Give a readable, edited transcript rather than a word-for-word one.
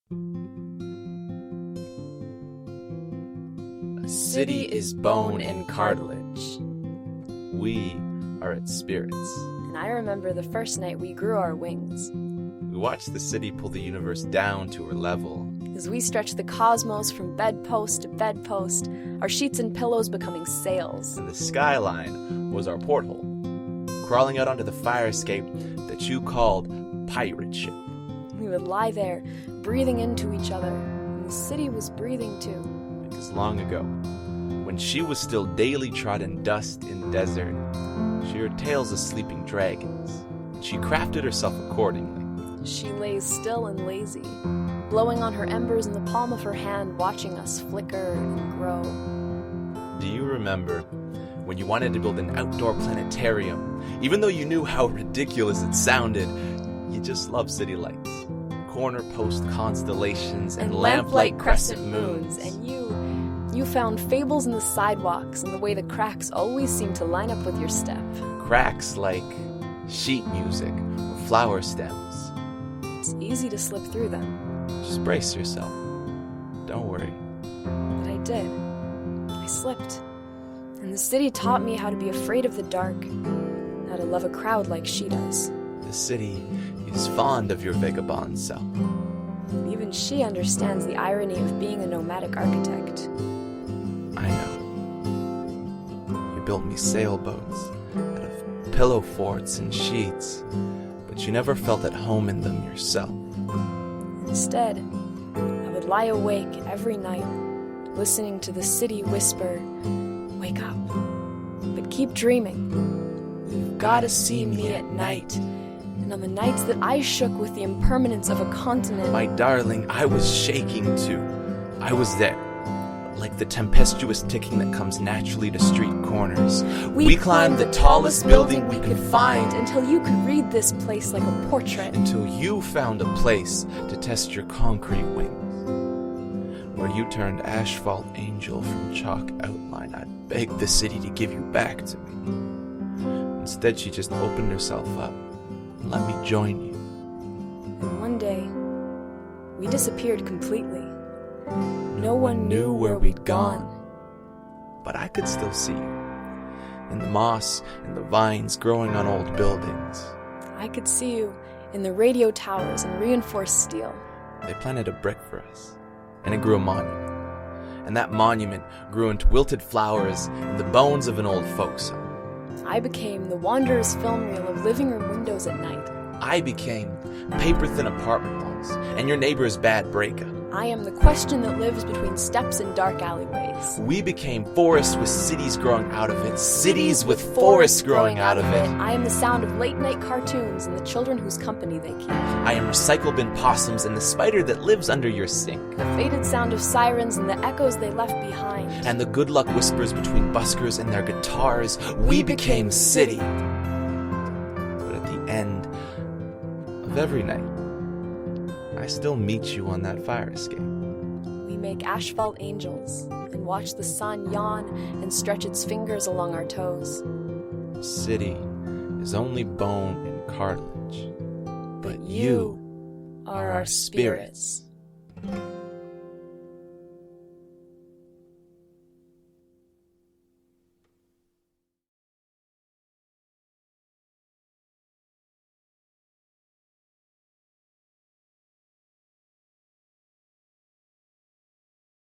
A city is bone and cartilage. We are its spirits. And I remember the first night we grew our wings. We watched the city pull the universe down to her level. As we stretched the cosmos from bedpost to bedpost, our sheets and pillows becoming sails. And the skyline was our porthole, crawling out onto the fire escape that you called pirate ship. We would lie there, breathing into each other, and the city was breathing too. Because long ago, when she was still daily trodden dust in desert, she heard tales of sleeping dragons, and she crafted herself accordingly. She lay still and lazy, blowing on her embers in the palm of her hand, watching us flicker and grow. Do you remember when you wanted to build an outdoor planetarium, even though you knew how ridiculous it sounded? You just loved city lights, corner post constellations, and lamplight crescent moons. And you found fables in the sidewalks and the way the cracks always seemed to line up with your step. Cracks like sheet music or flower stems. It's easy to slip through them. Just brace yourself. Don't worry. But I did. I slipped. And the city taught me how to be afraid of the dark, how to love a crowd like she does. The city is fond of your vagabond self. Even she understands the irony of being a nomadic architect. I know. You built me sailboats out of pillow forts and sheets, but you never felt at home in them yourself. Instead, I would lie awake every night, listening to the city whisper, "Wake up, but keep dreaming. You've gotta see me at night." And on the nights that I shook with the impermanence of a continent, My darling, I was shaking too. I was there, like the tempestuous ticking that comes naturally to street corners. We climbed the tallest building we could find, until you could read this place like a portrait. until you found a place to test your concrete wings, where you turned asphalt angel from chalk outline. I begged the city to give you back to me. Instead, she just opened herself up and let me join you. And one day, we disappeared completely. No one knew where we'd gone. But I could still see you, in the moss and the vines growing on old buildings. I could see you in the radio towers and reinforced steel. They planted a brick for us, and it grew a monument. And that monument grew into wilted flowers and the bones of an old folks home. I became the wanderer's film reel of living room windows at night. I became paper-thin apartment walls and your neighbor's bad breakup. I am the question that lives between steps and dark alleyways. We became forests with cities growing out of it, cities with forests growing out of it. I am the sound of late-night cartoons and the children whose company they keep. I am recycle bin possums and the spider that lives under your sink. The faded sound of sirens and the echoes they left behind. And the good luck whispers between buskers and their guitars. We became city. But at the end of every night, I still meet you on that fire escape. We make asphalt angels and watch the sun yawn and stretch its fingers along our toes. The city is only bone and cartilage, but you are our spirits.